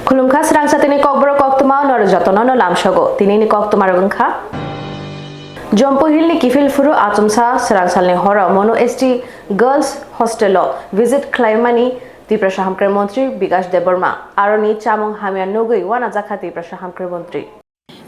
Khulumkha Swrangchati Kokborok Koktwma 19.09.2024 tinini Koktwma rungkha Jompohilni Kifilfuru Atumsa Swrangchalni hora Mono ST Girls Hostel visit Klaimani Tiprasha Hamkar Montri Bikash Deborma Aroni Chamong Hamia Nogui Wana Zakha Tiprasha Hamkar Montri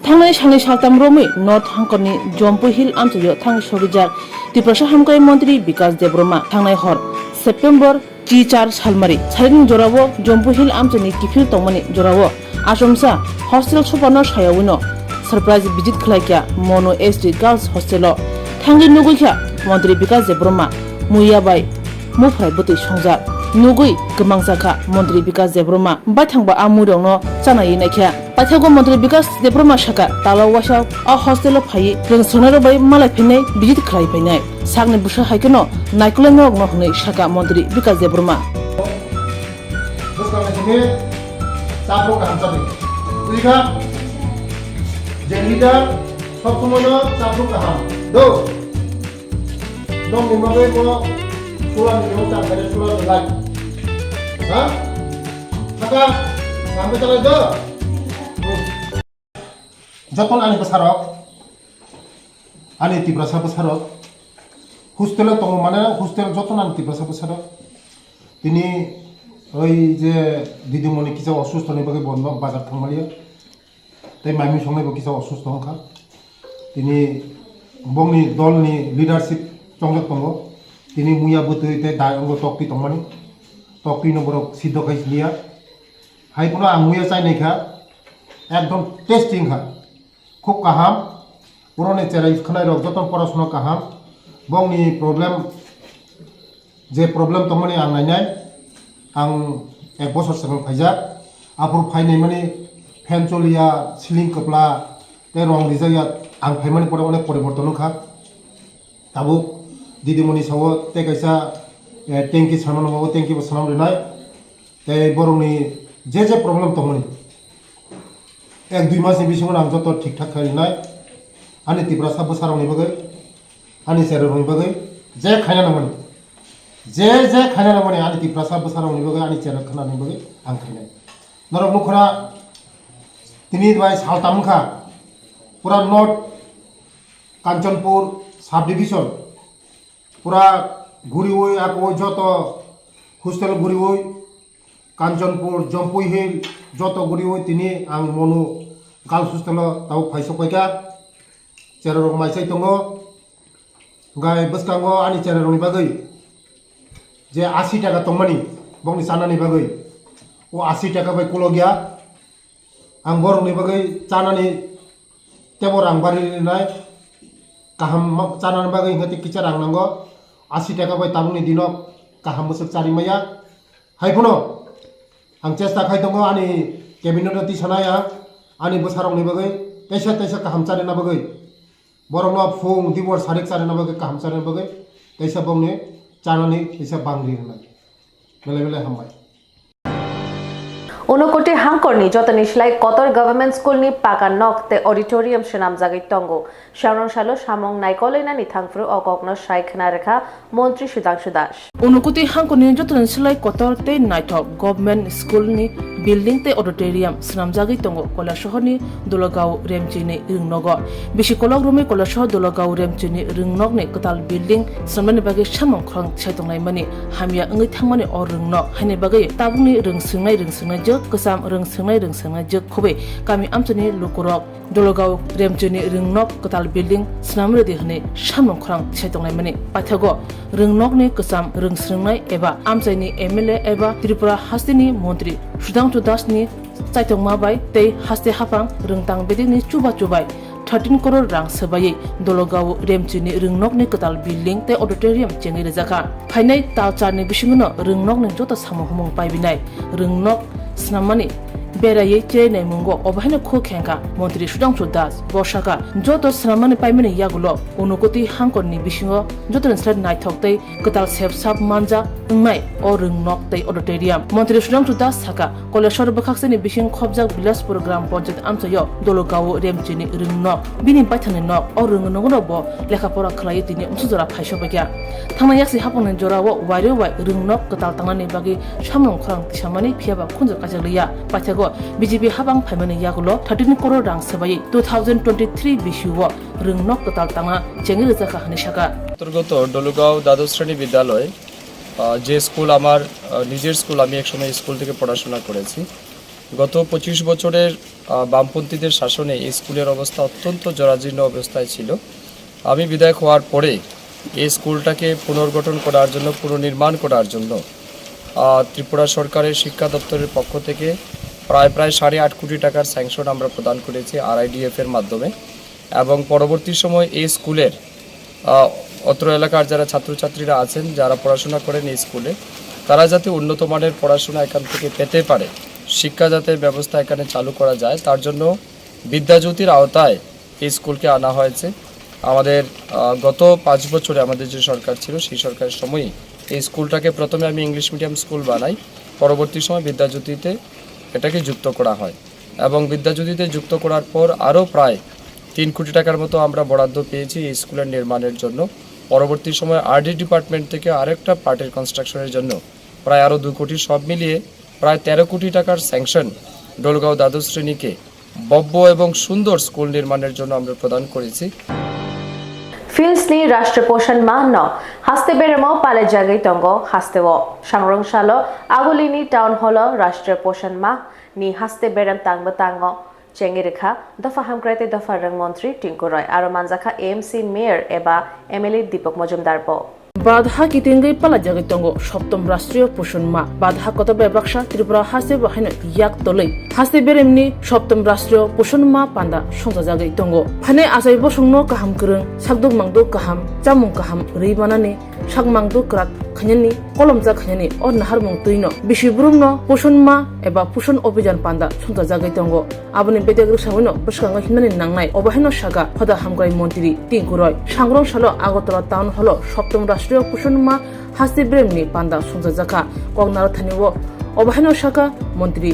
Tangnai Shani Shaltam Romi North Hankoni Jompohil Amtuyo Tang Shogijar Tiprasha Hamkar Montri Bikash Deborma Tangnai Hor September G4 Salmari Saring Jorawo Jompohil Amtoni Kifil Tomani Jorawo Asomsa Hostel Supano Shayawino Surprise visit Klaikya Mono ST Girls Hostel Tangi Nugukya Montri Bikash Deborma Muyabai Mufrai Buti Shongjar Nugui Kemangsaka Montri Bikash Deborma Bathangba Amurongno Chanayi Nakya Pathago Montri Bikash Deborma Shaka Talawasha a hostel of Hai Rensonero by Malapine visit Klaipene Sagni Busha Haikano Naikulango Mohne Shaka Montri Bikash Deborma Jenida Sokumono Sapuka Do Don't remember Sulam Yota Pada Sulam Light Hah? Maka sampai terlalu Jatuh ani besarok Ani tibrasa besarok Hostel tong mana hostel jatuh ani tibrasa besarok Ini Oi je didimoni kisah osus tani bagi bondo bazar thangmalia Tapi mami songai bagi kisah osus tongka Ini bongni dolni leadership congjak tongo Ini muya betul itu dah anggo topi tomani, topi no borok sido kais dia. Hai puno muya saya nekha, ekdom testing ha. Kuk kaham, urone cerai kena rok joton porasno kaham. Bong ni problem, je problem tomani ang nanya, ang bosor sengal pajak. Apur pai ni mani pencolia siling kepala, terong dijaya ang pai mani pora one pore bortono kha. Tabuk Didimoni sawo te kaisa tengki saman mawo tengki bo sanam renai te boroni je problem tomoni ek dui mas ni bisingo am joto ঠিক ঠাক kari nai ani tibrasa bo sarong ni bagai ani sero ni bagai je khaina namani je khaina namani ani tibrasa bo sarong ni bagai ani sero khana ni bagai ang khainai norok mukhra tini dwai saltam kha pura north Kanchanpur sub division Pura guri woi aku joto hostel guri woi Kanchanpur Jompohil joto guri woi tini ang monu girls hostel tau phaisok paika cerorok maisai tongo gai baskango ani cerorok ni bagai je 80 টাকা tongmani bongni sana ni bagai o 80 টাকা bai kulo gya ang borok ni bagai chana ni tebor ang bari nai kaham chana ni bagai ngati kichar ang nango 80 টাকা bai tabungni dinok kaham musuk cari maya hai puno ang chesta khai tongo ani cabinet ti sanaya ani bosarong ni bagai taisa kaham cari na bagai borong no phung dibor sarik cari na bagai kaham cari na bagai taisa bongne chanani taisa bangri na bele hambai Unokoti Hankorni Jotani Shlai Kotor Government School ni Paka Nok te Auditorium Shenam Jagi Tongo Shalo Shamong Naikolina ni Thangfru Okokno Shai Khnareka Montri Shudangshu Das Unokoti Hankorni Jotani Shlai Kotor te Naithok Government School ni Building te Auditorium Shenam Jagi Tongo Kolashoh ni Dologau Remchini Ringnogo Bishi Kolog Rumi Kolashoh Dologau Remchini Ringnog ni Kotal Building Samani Bagi Shamong Krong Chaitongai Mani Hamia Ngi Thangmani or Ringnog Hane Bagi Tabuni Ringsungai Jok Kesam rengsengai jek khobe kami amchani lukurok dologau remchuni ringnok kotal building snamre de hne samong khrang chaitongnai mani pathago ringnok ni kesam rengsengai eba amchaini MLA eba Tripura hastini montri Swrangchati Das ni chaitongma bai tei haste hapang rengtang bedi ni chubai 13 crore rang sebaye dologau remchuni ringnok ni kotal building te auditorium chengi rejaka phainai talchar ni bisingono ringnok ni jota samohumong paibinai ringnok Snamani Beraye Chene Mungo Obahana Kokhenka Montri Swrangchati Das Boshaka Joto Snamani Paimani Yagulo Unokoti Hankoni Bishingo Joto Sled Night Tokte Kotal Sep Sap Manja Ngmai or Ringnok Te Auditorium Montri Swrangchati Das Saka Kolashor Bakaksani Bishing Khobjak Bilas Program Project Amsayo Dologao Remchini Ringnok Bini Baitani Nok or Ringonobo Lekapora Klayetini Umsuzora Paishobagya Tamayaksi Haponan Jorawo Wari Ringnok Kotal Tangani Bagi Shamong Krang Shamani Piaba Kunja Kajalia Patago go BJP habang phaimani yagulo 13 crore rang sabai 2023 bishuo ringnok total tanga chengi jaka hanishaka অন্তর্গত ডলুগাঁও দ্বাদশ শ্রেণী বিদ্যালয় যে school আমার নিজের school আমি একসময় school থেকে পড়াশোনা করেছি গত 25 বছরের বামপন্থীদের শাসনে এই স্কুলের অবস্থা অত্যন্ত জরাজীর্ণ অবস্থায় ছিল আমি বিদায় হওয়ার পরে এই স্কুলটাকে পুনর্গঠন করার জন্য পুনর্নির্মাণ করার জন্য ত্রিপুরা সরকারের শিক্ষা দপ্তরের পক্ষ থেকে প্রায় 8.5 কোটি টাকার স্যাংশন আমরা প্রদান করেছি RIDF এর মাধ্যমে এবং পরবর্তী সময় এই স্কুলের অত্র এলাকার যারা ছাত্রছাত্রীরা আছেন যারা পড়াশোনা করেন এই স্কুলে তারা যাতে উন্নত মানের পড়াশোনা এখান থেকে পেতে পারে শিক্ষা যাতে ব্যবস্থা এখানে চালু করা যায় তার জন্য বিদ্যাজ্যোতির আওতায় এই স্কুলকে আনা হয়েছে আমাদের গত 5 বছরে আমাদের যে সরকার ছিল সেই সরকারের সময়ই এই স্কুলটাকে প্রথমে আমি ইংলিশ মিডিয়াম স্কুল বানাই পরবর্তী সময় বিদ্যাজ্যোতিতে এটাকে যুক্ত করা হয় এবং বিদ্যাজ্যোতিতে যুক্ত করার পর আরও প্রায় 3 কোটি টাকার মতো আমরা বরাদ্দ পেয়েছি এই স্কুলের নির্মাণের জন্য পরবর্তী সময় RD ডিপার্টমেন্ট থেকে আরেকটা পার্টের কনস্ট্রাকশনের জন্য প্রায় আরও 2 কোটি সব মিলিয়ে প্রায় 13 কোটি টাকার স্যাংশন ডলগাঁও দ্বাদশ শ্রেণীকে ভব্য এবং সুন্দর স্কুল নির্মাণের জন্য আমরা প্রদান করেছি Filsni Rashtra Poshan Maah no haste beremo pale jagai tongo hastewo Swrangchati Agolini Town Hall Rashtra Poshan Maah ni haste berem tango chengi rekha dafa hamkraite dafa rang mantri Tinku Roy aro manjaka AMC Mayor eba MLA Deepak Majumdar po বাধা কিতিঙ্গই পালা জাগৈ তঙ্গ সপ্তম রাষ্ট্রীয় পোষণ মাহ বাধা কত ব্যবসা ত্রিপুরা হাসে বাহাইন ইয়াক তলৈ হাসে বেরেমনি সপ্তম রাষ্ট্রীয় পোষণ মাহ পান্দা সংজা জাগৈ তঙ্গ ফানে আজাই বসংনো কাহাম করং সাকদুক মাংদুক কাহাম চামুং কাহাম রেইবানানি সাকমাংদুক ক্রাক খানি কলমজা খানি ও নাহারমং তৈন বিশিবরুমনো পোষণ মাহ এবা পোষণ অভিযান পান্দা সংজা জাগৈ তঙ্গ আবনি বেদেগ্রু সাবৈনো বসকাঙ্গা হিমানি নাংনাই অবাহাইন সাগা হদা হামগ্রাই মন্ত্রী টিঙ্কু রয় সাংরংশালো আগরতলা টাউন হল সপ্তম রাষ্ট্রীয় পোষণ মাহ হাসি ব্রেমনি পান্দা সংজা জাখা কগনার থানিও অবাহাইন সাগা মন্ত্রী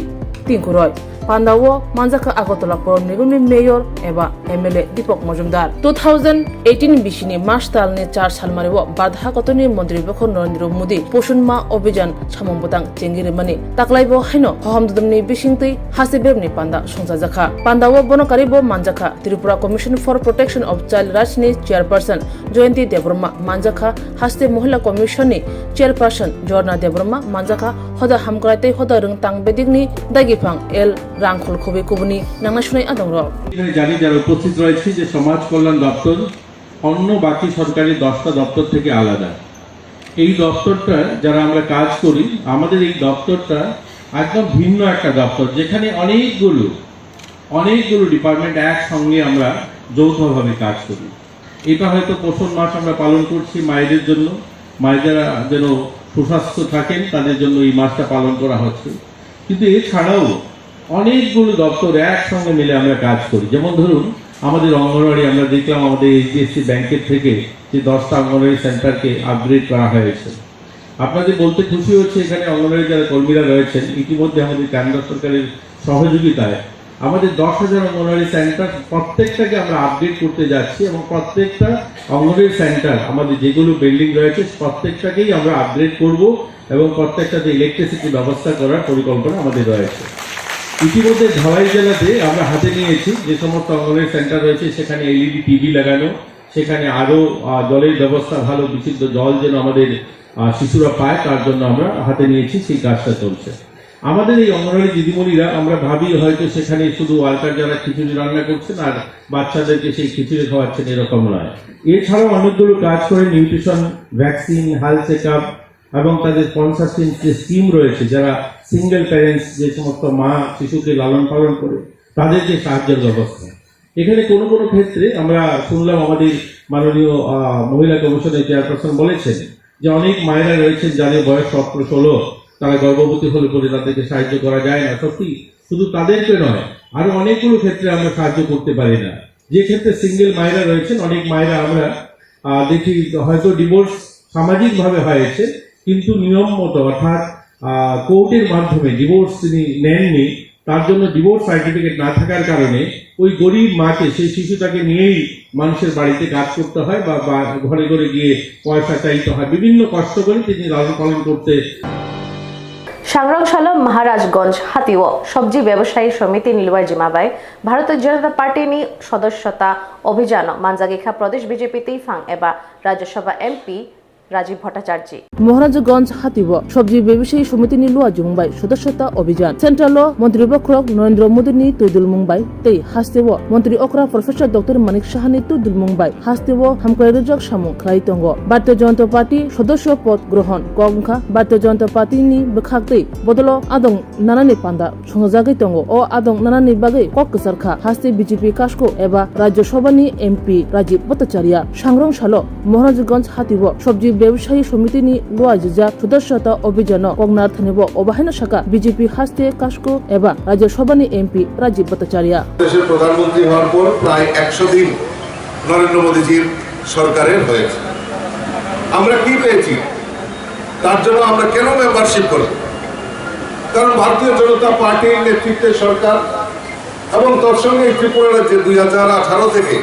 টিঙ্কু রয় পান্দাও মানজাকা আগরতলা পৌর নিগমের মেয়র এবা MLA দীপক মজুমদার 2018 বিশিনি মার্চ তালনি 4 সালমারিও বাধা কতনি মন্ত্রী বখন নরেন্দ্র মোদী পোষণ মাহ অভিযান সামংবতাং চেঙ্গিরে মানি তাকলাইবো হাইনো হহমদুদমনি বিশিংতৈ হাসি বেরনি পান্দা সংজা জাখা পান্দাও বনকারিবো মানজাখা Tripura commission for protection of child রাইটসনি চেয়ারপারসন জয়ন্তী দেববর্মা মানজাখা হাসতে মহিলা কমিশননি চেয়ারপারসন জর্না দেববর্মা মানজাখা হদা হামগ্রাইতে হদা রং তাং বেদিকনি দাগিফাং এল রাংখল খবে কবনি নাংনা শুনাই আদংর জানি যারা উপস্থিত রয়েছে যে সমাজ কল্যাণ দপ্তর অন্য বাকি সরকারি 10টা দপ্তর থেকে আলাদা এই দপ্তরটা যারা আমরা কাজ করি আমাদের এই দপ্তরটা একদম ভিন্ন একটা দপ্তর যেখানে অনেকগুলো ডিপার্টমেন্ট একসঙ্গে আমরা যৌথভাবে কাজ করি এটা হয়তো পোষণ মাস আমরা পালন করছি মায়েদের জন্য মায়েরা যেন সুস্বাস্থ্য থাকেন তাদের জন্য এই মাসটা পালন করা হচ্ছে কিন্তু এছাড়াও অনেকগুলো দপ্তর একসঙ্গে মিলে আমরা কাজ করি যেমন ধরুন আমাদের অঙ্গনওয়াড়ি আমরা দেখলাম আমাদের HDFC ব্যাংকের থেকে যে 10টা অঙ্গনওয়াড়ি সেন্টারকে আপগ্রেড করা হয়েছে আপনাদের বলতে খুশি হচ্ছে এখানে অঙ্গনওয়াড়ি যারা কর্মীরা রয়েছেন ইতিমধ্যে আমাদের কেন্দ্র সরকারের সহযোগিতায় আমাদের 10,000 অঙ্গনওয়াড়ি সেন্টার প্রত্যেকটাকে আমরা আপডেট করতে যাচ্ছি এবং প্রত্যেকটা অঙ্গনওয়াড়ি সেন্টার আমাদের যেগুলো বিল্ডিং রয়েছে প্রত্যেকটাকেই আমরা আপগ্রেড করব এবং প্রত্যেকটাতে ইলেকট্রিসিটি ব্যবস্থা করার পরিকল্পনা আমাদের রয়েছে ইতিমধ্যে ধালাই জেলাতে আমরা হাতে নিয়েছি যে সমস্ত অঙ্গনওয়াড়ি সেন্টার রয়েছে সেখানে LED টিভি লাগানো সেখানে আরো জলের ব্যবস্থা ভালো বিশুদ্ধ জল যেন আমাদের শিশুরা পায় তার জন্য আমরা হাতে নিয়েছি সেই কাজটা চলছে আমাদের এই অঙ্গনওয়াড়ি দিদিমণিরা আমরা ভাবি হয়তো সেখানে শুধু ওয়ার্কার যারা খিচুড়ি রান্না করছেন আর বাচ্চাদেরকে সেই খিচুড়ি খাওয়াচ্ছেন এরকম নয় এছাড়াও অনেকগুলো কাজ করে নিউট্রিশন ভ্যাকসিন হেলথ চেকআপ এবং তাদের স্পন্সরশিপ যে স্কিম রয়েছে যারা সিঙ্গেল প্যারেন্টস যে সমস্ত মা শিশুকে লালন পালন করে তাদের যে সাহায্যের ব্যবস্থা এখানে কোনো ক্ষেত্রে আমরা শুনলাম আমাদের মাননীয় মহিলা কমিশনের চেয়ারপারসন বলেছেন যে অনেক মায়েরা রয়েছেন যাদের বয়স 17-16 তারা গর্ভবতী হলে পরে তাদেরকে সাহায্য করা যায় না সত্যি শুধু তাদেরকে নয় আরো অনেকগুলো ক্ষেত্রে আমরা সাহায্য করতে পারি না যে ক্ষেত্রে সিঙ্গেল মায়েরা রয়েছেন অনেক মায়েরা আমরা দেখি হয়তো ডিভোর্স সামাজিকভাবে হয়েছে কিন্তু নিয়ম মতো অর্থাৎ কোর্টের মাধ্যমে ডিভোর্স তিনি নেননি তার জন্য ডিভোর্স সার্টিফিকেট না থাকার কারণে ওই গরিব মাকে সেই শিশুটাকে নিয়েই মানুষের বাড়িতে কাজ করতে হয় বা ঘরে ঘরে গিয়ে পয়সা চাইতে হয় বিভিন্ন কষ্ট করে তিনি লালন পালন করতে সংগ্রামশালা মহারাজগঞ্জ হাতিও সবজি ব্যবসায়ী সমিতি নিলুয়ার জিমাবাই ভারতীয় জনতা পার্টি নি সদস্যতা অভিযান মানজাগিখা প্রদেশ বিজেপি তিফাং এবা রাজ্যসভা এমপি রাজীব ভট্টাচার্য মহারাজগঞ্জ হাতিব সবজি ব্যবসায়ী সমিতি নিলুয়া জুংবাই সদস্যতা অভিযান সেন্ট্রাল মন্ত্রী বক্রক নরেন্দ্র মোদী নি তুদুল মুম্বাই তেই হাস্তেব মন্ত্রী অকরা প্রফেসর ডক্টর মানিক সাহানি তুদুল মুম্বাই হাস্তেব হামকাই রজক সামু খাইতঙ্গ ভারতীয় জনতা পার্টি সদস্য পদ গ্রহণ গংখা ভারতীয় জনতা পার্টি নি বখাকতেই বদল আদং নানানি পান্দা সংজাগৈ তঙ্গ ও আদং নানানি বাগৈ কক কসারখা হাস্তে বিজেপি কাশকো এবা রাজ্যসভানি এমপি রাজীব ভট্টাচার্য সংগ্রামশালা মহারাজগঞ্জ হাতিব সবজি ব্যবসায়ী সমিতি নি লোয়াজিজা সদস্যতা অভিযান কংনার থানিব অবাহাইন শাখা বিজেপি হাস্তে কাশকো এবা রাজ্যসভানি এমপি রাজীব ভট্টাচার্য দেশের প্রধানমন্ত্রী হওয়ার পর প্রায় 100 দিন নরেন্দ্র মোদীজির সরকারের হয়েছে। আমরা কি পেয়েছি, তার জন্য আমরা কেন মেম্বারশিপ করি? কারণ ভারতীয় জনতা পার্টির নেতৃত্বের সরকার এবং তার সঙ্গে ত্রিপুরা রাজ্যে 2018 থেকে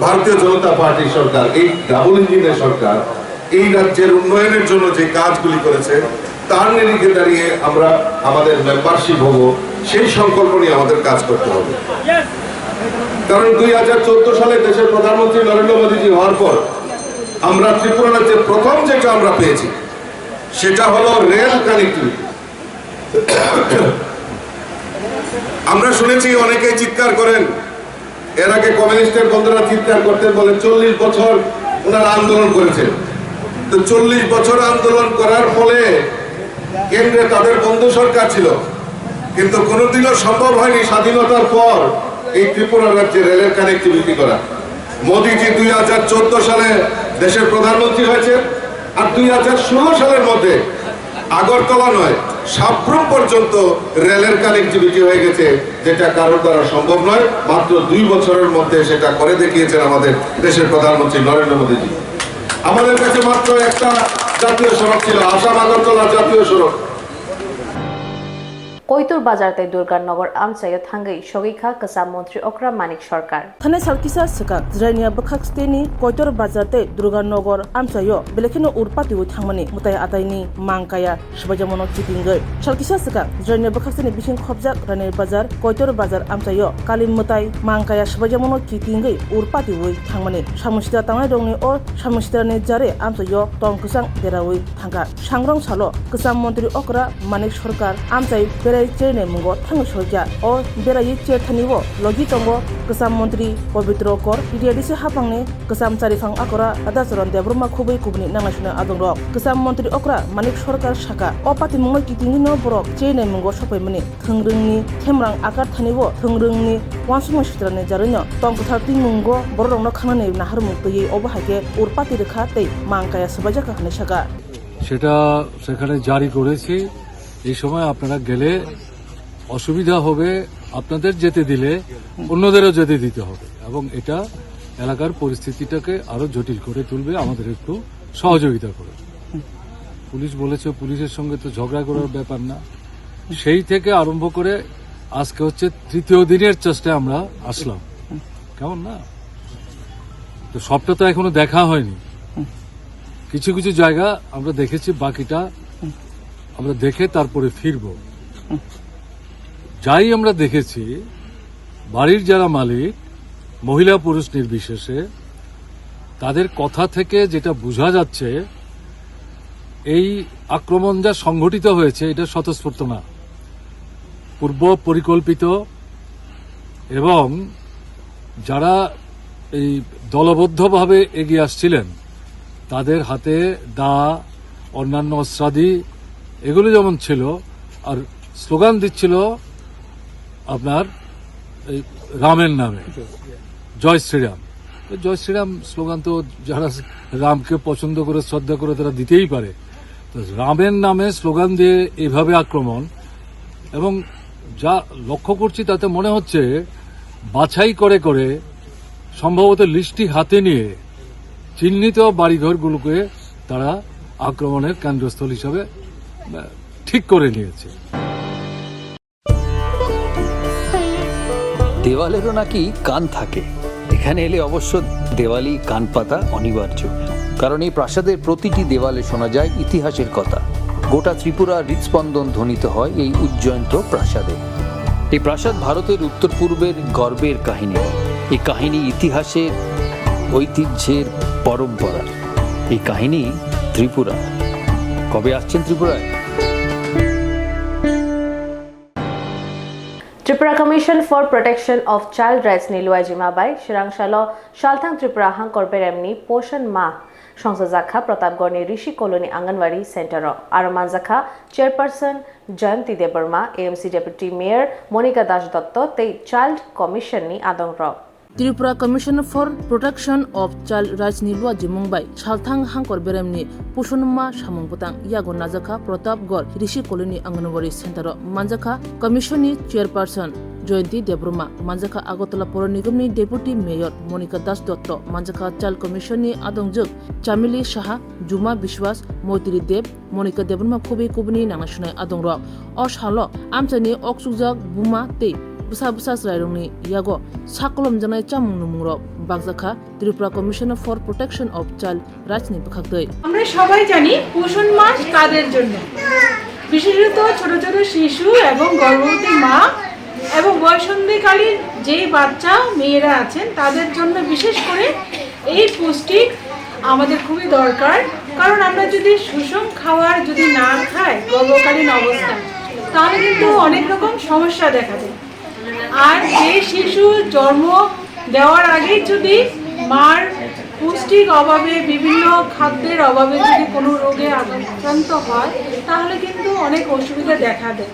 ভারতীয় জনতা পার্টির সরকার, এই ডাবল ইঞ্জিনের সরকার এই রাজ্যের উন্নয়নের জন্য যে কাজগুলি করেছে তার নিরিখে দাঁড়িয়ে আমরা আমাদের মেম্বারশিপ হব, সেই সংকল্প নিয়ে আমাদের কাজ করতে হবে। কারণ 2014 সালে দেশের প্রধানমন্ত্রী নরেন্দ্র মোদীজি হওয়ার পর আমরা ত্রিপুরা রাজ্যে প্রথম যেটা আমরা পেয়েছি সেটা হলো রেল কানেক্টিভিটি। আমরা শুনেছি অনেকেই চিৎকার করেন, এর আগে কমিউনিস্টের বন্ধুরা চিৎকার করতেন, বলে 40 বছর ওনারা আন্দোলন করেছেন। তো 40 বছর আন্দোলন করার ফলে কেন্দ্রে তাদের বন্ধু সরকার ছিল, কিন্তু কোনোদিনও সম্ভব হয়নি স্বাধীনতার পর এই ত্রিপুরা রাজ্যে রেলের কানেক্টিভিটি করা। মোদীজি 2014 সালে দেশের প্রধানমন্ত্রী হয়েছে, আর 2016 সালের মধ্যে আগরতলা নয় সাব্রুম পর্যন্ত রেলের কানেক্টিভিটি হয়ে গেছে, যেটা কারোর দ্বারা সম্ভব নয়। মাত্র 2 বছরের মধ্যে সেটা করে দেখিয়েছেন আমাদের দেশের প্রধানমন্ত্রী নরেন্দ্র মোদীজি। আমাদের কাছে মাত্র একটা জাতীয় সড়ক ছিল, আসাম আগরতলা জাতীয় সড়ক। কৈতুর বাজারতে দুর্গানগর আমচাইও থাঙ্গই সগিখা কসাম মন্ত্রী অকরা মানিক সরকার থানে সালকিসা সকা জরাইনিয়া বখাকস্তেনি কৈতর বাজারতে দুর্গানগর আমচাইও বেলেখিনো উরপাতিও থাংমানি মুতাই আতাইনি মাংকায়া সবাজামনো চিটিংগৈ সালকিসা সকা জরাইনিয়া বখাকস্তেনি বিসিং খবজাক রানের বাজার কৈতর বাজার আমচাইও কালিম মুতাই মাংকায়া সবাজামনো চিটিংগৈ উরপাতিও থাংমানি সামুসিতা তাंनाय दंनि अ सामुसितानि जारे আমচাইও টংকুসাং দেরাওই থাঙ্গা সংগ্রামশালা কসাম মন্ত্রী অকরা মানিক সরকার আমচাই চেনে মুঙ্গ থাঙ্গ সরজা ও বেরাই চেথানিব লগি তঙ্গ কসাম মন্ত্রী পবিত্র কর পিডিয়াডিসে হাফাংনি কসাম চারিফাং আকরা আদাচরণ দেবরমা খুবই কুবনি নাংনাসুনা আদং রক কসাম মন্ত্রী অকরা মানিক সরকার শাখা ও পাতি মুঙ্গ কিতিংনি ন বরক চেনে মুঙ্গ সপাইমনি থংরংনি থেমরাং আকার থানিব থংরংনি ওয়ানসুং সিত্রানি জারৈন টংকথার তিন মুঙ্গ বররংনো খানানি নাহার মুক্তयै অবহাইকে উরপাতি রেখা তেই মাংকায়া সবাজাকা হানে শাখা সেটা সেখানে জারি করেছি। এই সময় আপনারা গেলে অসুবিধা হবে, আপনাদের যেতে দিলে অন্যদেরও যেতে দিতে হবে, এবং এটা এলাকার পরিস্থিতিটাকে আরো জটিল করে তুলবে। আমাদের একটু সহযোগিতা করে। পুলিশ বলেছে, পুলিশের সঙ্গে তো ঝগড়া করার ব্যাপার না। সেই থেকে আরম্ভ করে আজকে হচ্ছে 3য় দিনের চেষ্টায় আমরা আসলাম, কেমন না? তো সবটা তো এখনো দেখা হয়নি, কিছু কিছু জায়গা আমরা দেখেছি, বাকিটা আমরা দেখে তারপরে ফিরব। যাই আমরা দেখেছি, বাড়ির যারা মালিক, মহিলা পুরুষ নির্বিশেষে, তাদের কথা থেকে যেটা বোঝা যাচ্ছে, এই আক্রমণ যা সংঘটিত হয়েছে এটা স্বতঃস্ফূর্ত না, পূর্ব পরিকল্পিত, এবং যারা এই দলবদ্ধভাবে এগিয়ে আসছিলেন তাদের হাতে দা, অন্যান্য অস্ত্রাদি এগুলো যেমন ছিল, আর স্লোগান দিচ্ছিল আপনার এই রামের নামে, জয় শ্রীরাম। জয় শ্রীরাম স্লোগান তো যারা রামকে পছন্দ করে শ্রদ্ধা করে তারা দিতেই পারে। তো রামের নামে স্লোগান দিয়ে এভাবে আক্রমণ, এবং যা লক্ষ্য করছি তাতে মনে হচ্ছে বাছাই করে করে সম্ভবত লিস্টটি হাতে নিয়ে চিহ্নিত বাড়িঘরগুলোকে তারা আক্রমণের কেন্দ্রস্থল হিসাবে ঠিক করে নিয়েছে। দেওয়ালেরও নাকি কান থাকে, এখানে এলে অবশ্য দেওয়ালি কান পাতা অনিবার্য, কারণ এই প্রাসাদের প্রতিটি দেওয়ালে শোনা যায় ইতিহাসের কথা। গোটা ত্রিপুরা হৃৎস্পন্দন ধ্বনিত হয় এই উজ্জয়ন্ত প্রাসাদে। এই প্রাসাদ ভারতের উত্তর পূর্বের গর্বের কাহিনী। এই কাহিনী ইতিহাসের, ঐতিহ্যের, পরম্পরা। এই কাহিনী ত্রিপুরা। কবে আসছেন ত্রিপুরায়? Tripura Commission for Protection of Child Rights ni luajima bai Swrangchati Shalthang Tripura Hangkor Beremni Poshan Maah Songsajakha Pratapgarh ni Rishi Colony Anganwadi Center aro manjakha Chairperson Jayanti Debarma, AMC Deputy Mayor Monica Das Dotto tei Child Commission ni adongrok Tripura Commission for Protection of Child Rights ni luaji mungbai Shalthang Hangkor Beremni Poshan Maah samungputang yago najakha Pratapgarh Rishi Colony Anganwadi Center manjakha Commission ni Chairperson Jayanti Debarma, manjakha Agartala Pura Nigam ni Deputy Mayor Monica Das Dotto, manjakha Child Commission ni adongjok Chamili Saha, Juma Bishwas, Moitiri Deb, Monica Debarma Kubi Kubni nangnashunai adongrok o salo amchani oksukjak buma tei busa srairungni yago sakolom janai chamung numungrok bagjakha Tripura Commission for Protection of Child Rights ni bukhaktei আমরা সবাই জানি পোষণ মাস কাদের জন্য, বিশেষত ছোট ছোট শিশু এবং গর্ভবতী মা এবং বয়ঃসন্ধিকালীন যে বাচ্চা মেয়েরা আছেন তাদের জন্য বিশেষ করে এই পুষ্টিক আমাদের খুবই দরকার। কারণ আমরা যদি সুষম খাবার যদি না খাই গর্ভকালীন অবস্থায় তাহলে কিন্তু অনেক রকম সমস্যা দেখা যায়। আর যে শিশু জন্ম দেওয়ার আগেই যদি মার পুষ্টির অভাবে বিভিন্ন খাদ্যের অভাবে যদি কোনো রোগে আক্রান্ত হয় তাহলে কিন্তু অনেক অসুবিধা দেখা দেয়।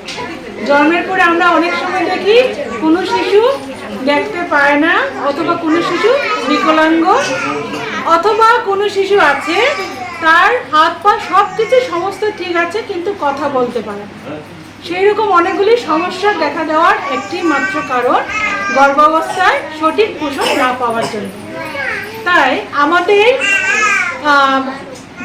জন্মের পরে আমরা অনেক সময় দেখি কোনো শিশু দেখতে পায় না, অথবা কোনো শিশু বিকলাঙ্গ, অথবা কোনো শিশু আছে তার হাত পা সব কিছু সমস্ত ঠিক আছে কিন্তু কথা বলতে পারে না। সেই রকম অনেকগুলি সমস্যা দেখা দেওয়ার একটি মাত্র কারণ গর্ভাবস্থায় সঠিক পোষণ না পাওয়ার জন্য। তাই আমাদের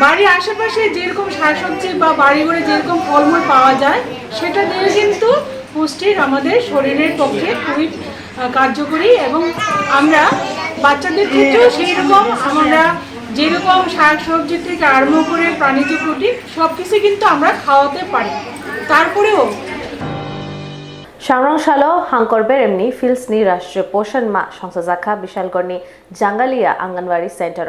বাড়ির আশেপাশে যেরকম শাকসবজি বা বাড়ি ঘরে যেরকম ফলমূল পাওয়া যায় সেটা দিয়ে কিন্তু পুষ্টির আমাদের শরীরের পক্ষে খুবই কার্যকরী। এবং আমরা বাচ্চাদের ক্ষেত্রেও সেই রকম আমরা যেরকম শাকসবজি থেকে আরম্ভ করে প্রাণীজ প্রোটিন সব কিছু কিন্তু আমরা খাওয়াতে পারি। তারপরেও Swrangchati Hangkor Beremni Fields ni Rashtriya Poshan Maah Songsajakha Bishalgarh ni Jangalia Anganwadi Center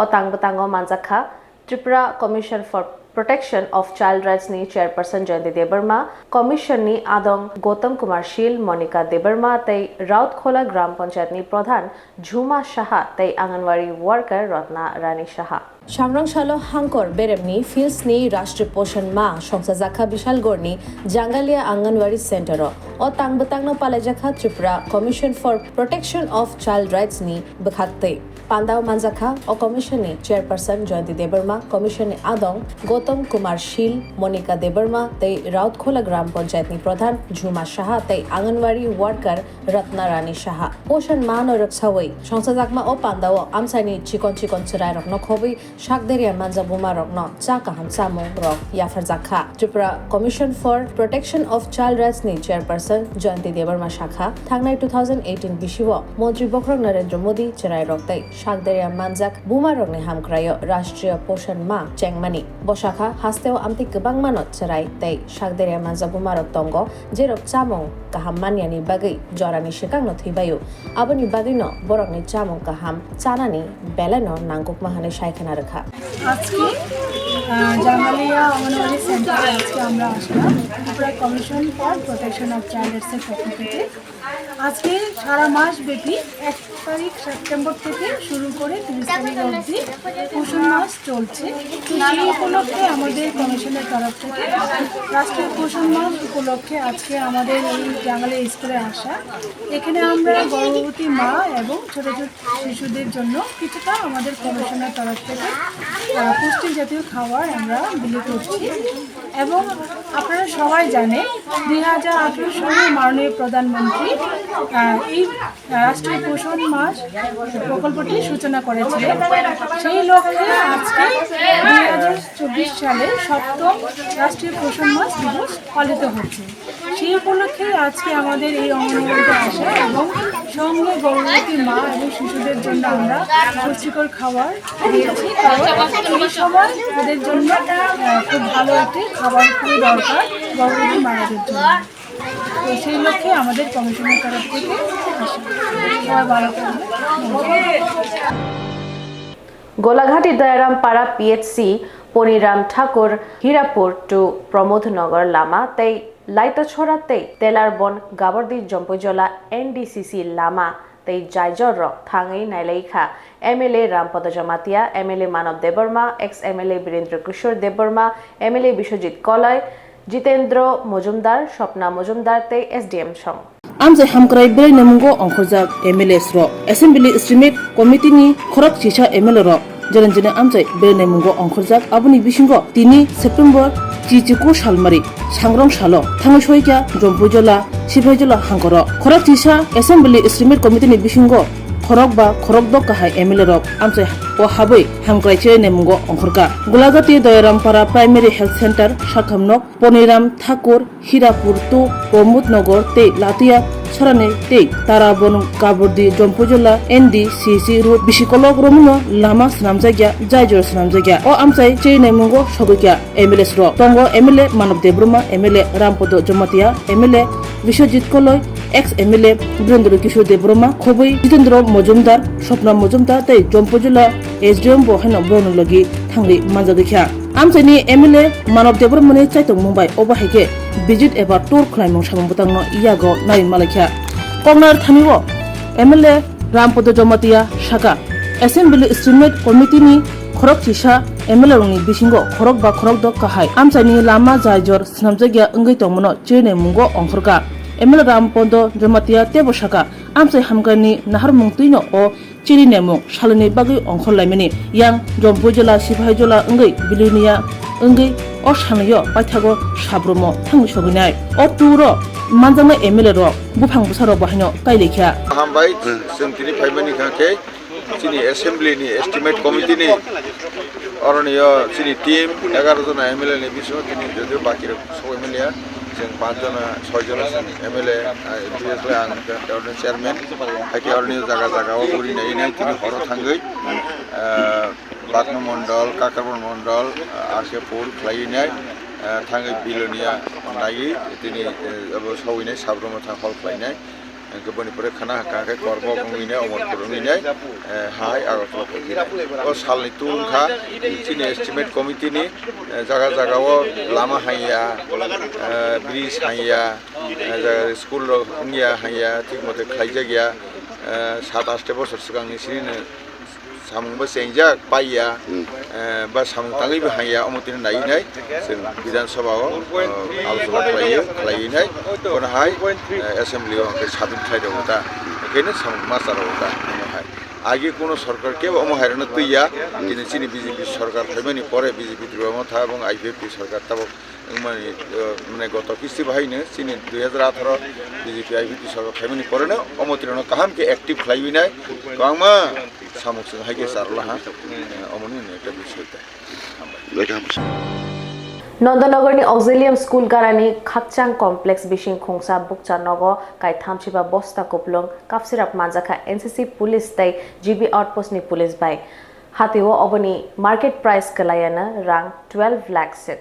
o tangbatango manjakha Tripura Commission for Protection of Child Rights ni Chairperson Jayanti Debarma, Commission ni Adong Gautam Kumar Shil, Monica Debarma tei Rautkhola Gram Panchayat ni Pradhan Juma Saha tei Anganwadi Worker Ratna Rani Saha. Swrangchati Hangkor Beremni Fields ni Rashtriya Poshan Maah Songsajakha Bishalgarh ni Jangalia Anganwadi Center o tangbatangno palajakha Tripura Commission for Protection of Child Rights ni bukhaktei Pandao manjakha o Commission ni Chairperson Jayanti Debarma, Commission ni Adong Gautam Kumar Shil, Monica Debarma tei Rautkhola Gram Panchayat ni Pradhan Juma Saha tei Anganwadi Worker Ratna Rani Saha. Poshan Maah no raksawai Songsajakma o Pandao amsaini chikon chirai rokno khobai Shakderia manja buma rokno cha kaham chamung rok yafarjakha. Tripura Commission for Protection of Child Rights ni Chairperson Jayanti Debarma Shakha thangnai 2018 bishiwo Montri Bokrok Narendra Modi cherai roktai Shakderia manjak buma rokni hamkrayo Rashtriya Poshan Maah chengmani bosakha hasteo amti gobang manot cherai tei Shakderia manja buma rok tongo jerok chamung kaham maniani bagai jorani shikangno thibayu aboni bagino borokni chamung kaham chanani belano nangkukma hane shaikhana rakha আজকে জাঙ্গালিয়া অঙ্গনওয়াড়ি সেন্টারে আজকে আমরা আসলাম Tripura commission for protection of child রাইটসের পক্ষ থেকে। আজকে সারা মাস ব্যাপী 1 তারিখ সেপ্টেম্বর থেকে শুরু করে 30 তারিখ অবধি পোষণ মাস চলছে। তো সেই উপলক্ষে আমাদের কমিশনের তরফ থেকে রাষ্ট্রীয় পোষণ মাস উপলক্ষে আজকে আমাদের এই জাঙ্গালিয়া স্কুলে আসা। এখানে আমরা গর্ভবতী মা এবং ছোট ছোট শিশুদের জন্য কিছুটা আমাদের কমিশনের তরফ থেকে পুষ্টি জাতীয় খাবার আমরা বিলি করছি। এবং আপনারা সবাই জানেন 2018 সালে মাননীয় প্রধানমন্ত্রী এই রাষ্ট্রীয় পোষণ মাস প্রকল্পটি সূচনা করেছিলেন। সেই লক্ষ্যে আজকে 2024 সালে 7ম রাষ্ট্রীয় পোষণ মাস দিবস পালিত হচ্ছে। সেই উপলক্ষে আজকে আমাদের এই অঙ্গনওয়াড়িতে আসা এবং সঙ্গে গর্ভবতী মা এবং শিশুদের জন্য আমরা পুষ্টিকর খাবার দিয়েছি। কারণ এই সময় তাদের জন্য খুব ভালো একটি খাবার খুবই দরকার গর্ভবতী মায়েদের জন্য। তো সেই লক্ষ্যে আমাদের কমিশনের তরফ থেকে সবাই ভালো থাকবে। গোলাঘাটি দয়ারামপাড়া পিএইচসি পনিরাম ঠাকুর হীরাপুর টু প্রমোদনগর লামা তেই লাইতছড়া তেই তেলারবন গাবর্দি জম্পজলা এনডিসিসি লামা তেই জায়জর থাঙै নাইলাইখা এমএলএ রামপদ জমাতিয়া, এমএলএ মানব দেববর্মা, এক্স এমএলএ বীরেন্দ্র কিশোর দেববর্মা, এমএলএ বিশ্বজিৎ কলয়, জিতেন্দ্র মজুমদার, স্বপ্না মজুমদার তেই এসডিএম সং আমজাই হামক্রাই বেলাই নেমুঙ্গো অংখরজাক এমএলএ স্র এসেম্বলি এস্টিমেট কমিটিনি খরক চিসা এমএলএ র জেনে আমজাই বেলাই নেমুঙ্গো অংখরজাক আবুনি বিসিঙ্গ 3 সেপ্টেম্বর চিচিকু সালমারি सांग्रं सालो थांगै सयका जम्पुजला सिफाइजला हांकर खरक चिसा एसेम्बली एस्टिमेट कमिटिनि बिसिंग खरक बा खरक द काहाय एमएलए रक आमसे ओ हाबै हामक्राइचे नेमुंगो अंखरका Golaghati Dayarampara primary health centre साखामनक पनिराम ठाकुर हीरापुर टू प्रमोदनगर ते लातिया सराने ते ताराबन गाबर्दी जम्पुजला एनडीसीसी रोड बिसिकलक रमुनो लामा स्नामजाग्या जायजर स्नामजाग्या ओ आमसाय चे नेमुंगो सगैया एमएलए रो तंगो MLA Manab Debbarma MLA Rampada Jamatia MLA Biswajit Kalai ex MLA Birendra Kishore Debbarma खबै जितेंद्र मजुमदार स्वप्ना मजुमदार तै जम्पुजला एसडीएम बहायन बनलगी थांगै मानजागैख्या आमसायनि एमएलए मानव देबब्रमानि चाइतं मुंबाइ अबाहायके विजिट एबा टुर खालामनो सामबुतांनो इयागो नारि मालायख्या कंगनार थानिवो एमएलए रामपद जमातिया साका एसेम्बली एस्टिमेट कमिटिनि खरक चिसा एमएलए रंनि बिसिंगो खरक बा खरक द काहाय आमसायनि लामा जायजर स्नामजाग्या अंगै तंमनो चेने मुंगो अंखरका एमएलए रामपद जमातिया तेबो साका आमसाय हामगानि नाहार मुंतुइनो ओ चिरि नेमु सालनि बागै अंखरलायमनि यां जम्पुजला सिफाइजला अंगै बिलिनिया अंगै ओ सानयो पाइथागो साब्रमो थांगै सगैनाय ओ टुरो मानजांना एमएलए रो बुफां बुसारो बाहायनो काइलेख्या हामबाय जों दिनै फाइमानि खाके चिनि एसेम्बलिनि एस्टिमेट कमिटिनि अरनियो चिनि टीम 11 जना एमएलए नि बिसो दिनै जदि बाकी सब एमएलए जों 5 जना 6 जना एमएलए बिएसले आं गार्डन चेयरमैन हाके अरनियो जागा जागाव गुरिनायनै दिनै हर थांगै बागन मण्डल काकारबन मण्डल आरकेपुर खालायनाय थांगै बिलोनिया नायै दिनै अब सौयनाय साब्रम थां हल खालायनाय गोबांनिफ्राय खाना हाकाखै करब गंगैनाय अमरपुर गंगैनाय हाय आगरतला फैनाय ओ सालनि तुंखा चिनि एस्टिमेट कमिटिनि जागा जागाव लामा हाया ब्रिज हाया स्कुल रंगिया हाया थिक मते खायजागिया 7-8 बोसोर सिगांनि सिरिनो सामुंबो सेंजाक पाइया बा सामुं ताङैबो हाया अमतिनि नायनाय जों विधान सभायाव आलोचना खालायनाय उनावहाय एसेम्बलियाव साबित खालायदों दा बेखायनो सामुं मास्टाराव दा उनावहाय आगे कोनो सरकार के अमहायरनो तैया दिनै चिनि बिजेपि सरकार फैमानि परे बिजेपि द्रबमा था এবং आईपीएफपि सरकार ताबो माने गत किस्ति बाहायनो चिनि 2018 बिजेपि आईपीएफपि सरकार फैमानि परेनो अमतिरनो काहाम के एक्टिभ खालायबिनाय गांमा सामुखजों हायके सारलाहा अमनि नेटा बिसयता नन्दनगरनि अक्जिलियम स्कुल गारानि खाकचां कमप्लेक्स बिसिं खोंसा बुकचा नगो काइ थामसिबा बस्ता कुपलं काफसिराप मानजाखा एनसीसी पुलिस तै जीबी आउटपोस्टनि पुलिस बाय हातिवो अबनि मार्केट प्राइस कलायाना रां 12 लाख से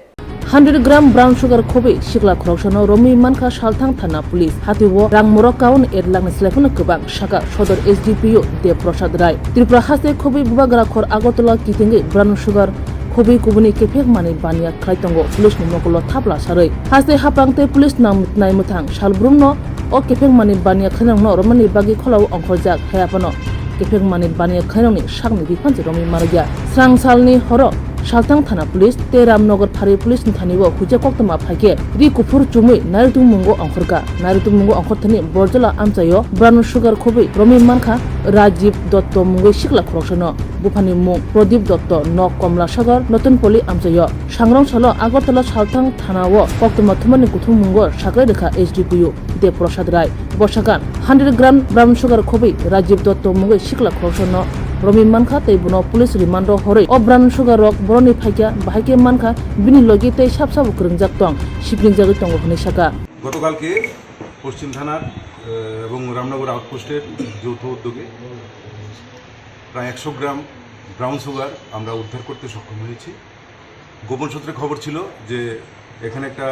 100 ग्राम ब्राउन शुगर खोबै सिगला खरकसनो रमि मानखा सालथां थाना पुलिस हातिवो रां मरकाउन एडलांनि स्लाइफनो गोबां साका सदर एसडीपीओ देव प्रसाद राय त्रिपुरा हासे खोबै बुबाग्रा खर आगरतला किथिंगै ब्राउन शुगर खोबै कुबुनि केफेक माने बानिया खायतंगो पुलिस नि मकलो थाबला सारै हासे हापांते पुलिस नाय मुथां सालब्रुमनो ओ केफेक माने बानिया खैनांनो रमनि बागि खलाव अंखरजाक हायाफनो केफेक माने बानिया खैनांनि सागनि बिफानजे रमि मारगिया स्रांसालनि हर सालथां थाना पुलिस ते रामनगर फारि पुलिस नि थानिबो हुजे कोक्तमा फाइके रि कुफुर चुमै नारितु मुंगो अंखरथनि बरजला आमचायो ब्राउन शुगर खोबै रमि मानखा राजीव दत्त मुंगै सिगला खरकसनो बुफानि मुं प्रदीप दत्त न कमला सागर नतुनपल्ली आमचायो सांग्रं सालो आगरतला सालथां थानावो कोक्तमा थुमानि कुथुम मुंगो सागै रेखा एसडीपीओ देव प्रसाद राय बसागान 100 ग्राम ब्राउन शुगर खोबै राजीव दत्त मुंगै सिगला खरकसनो रमि मानखा तैबुनो पुलिस रिमान्ड हरै ओ ब्राउन शुगर रक बरनि फाइका बाहायके मानखा बिनि लगे तै साबसाब करंजाक दं शिपिं जागै दं हनै साका গতকালকে পশ্চিম থানার এবং রামনগর আউটপোস্টের যৌথ উদ্যোগে প্রায় 100 গ্রাম ব্রাউন সুগার আমরা উদ্ধার করতে সক্ষম হয়েছি। গোপন সূত্রে খবর ছিল যে এখানে একটা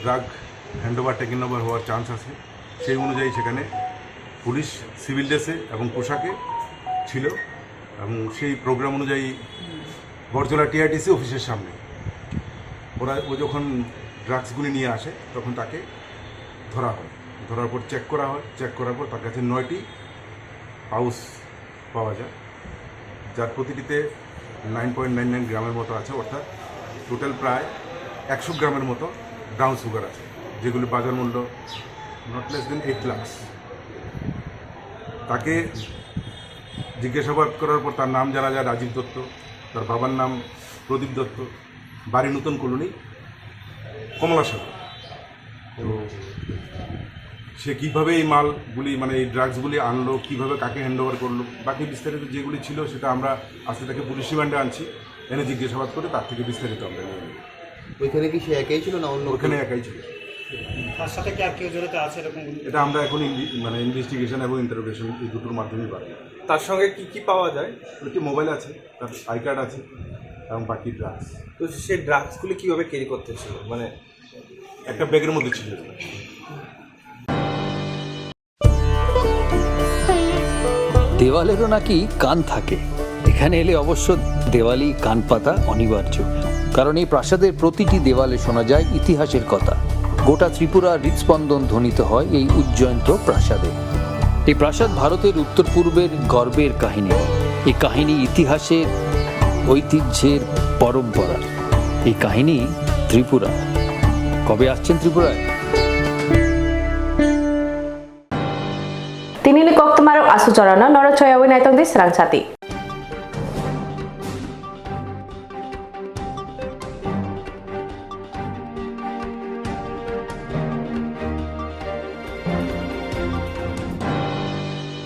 ড্রাগ হ্যান্ডওভার টেকেন ওভার হওয়ার চান্স আছে। সেই অনুযায়ী সেখানে পুলিশ সিভিল ড্রেসে এবং পোশাকে ছিল এবং সেই প্রোগ্রাম অনুযায়ী বরজলা টিআরটিসি অফিসের সামনে ও যখন ড্রাগসগুলি নিয়ে আসে তখন তাকে ধরা হয়। ধরার পর চেক করা হয়। চেক করার পর তার কাছে 9টি পাউচ পাওয়া যায়, যার প্রতিটিতে 9.99 গ্রামের মতো আছে, অর্থাৎ টোটাল প্রায় 100 গ্রামের মতো ব্রাউন সুগার আছে, যেগুলি বাজার মূল্য নট লেস দেন 8 লাখ। তাকে জিজ্ঞাসাবাদ করার পর তার নাম জানা যায় রাজীব দত্ত, তার বাবার নাম প্রদীপ দত্ত, বাড়ি নতুন কলোনি কমলাসাগর। তো সে কীভাবে এই মালগুলি মানে এই ড্রাগসগুলি আনলো, কীভাবে কাকে হ্যান্ডওভার করলো, বাকি বিস্তারিত যেগুলি ছিল সেটা আমরা আজকে তাকে পুলিশ রিমান্ডে আনছি, এনে জিজ্ঞাসাবাদ করে তার থেকে বিস্তারিত আমরা নিয়ে নেব। ওইখানে কি সে একাই ছিল না অন্য? ওখানে একাই ছিল। তার সাথে কি আর কেউ জড়িত আছে এরকম? এটা আমরা এখন মানে ইনভেস্টিগেশন এবং ইন্টারোগেশন এই দুটোর মাধ্যমেই পাবো। তার সঙ্গে কি কি পাওয়া যায়? একটি মোবাইল আছে, তার আই কার্ড আছে এবং বাকি ড্রাগস। তো সেই ড্রাগসগুলি কীভাবে ক্যারি করতেছিল? মানে একটা ব্যাগের মধ্যে ছিল। দেওয়ালেরও নাকি কান থাকে। এখানে এলে অবশ্য দেওয়ালি কান পাতা অনিবার্য, কারণ এই প্রাসাদের প্রতিটি দেওয়ালে শোনা যায় ইতিহাসের কথা। গোটা ত্রিপুরার হৃদস্পন্দন ধ্বনিত হয় এই উজ্জয়ন্ত প্রাসাদে। এই প্রাসাদ ভারতের উত্তর পূর্বের গর্বের কাহিনী। এই কাহিনী ইতিহাসের, ঐতিহ্যের, পরম্পরা। এই কাহিনী ত্রিপুরা। কবে আসছেন ত্রিপুরায়? Tinili Kokborok Koktwma Asujorana Noro Choyawi Naitong di Swrangchati.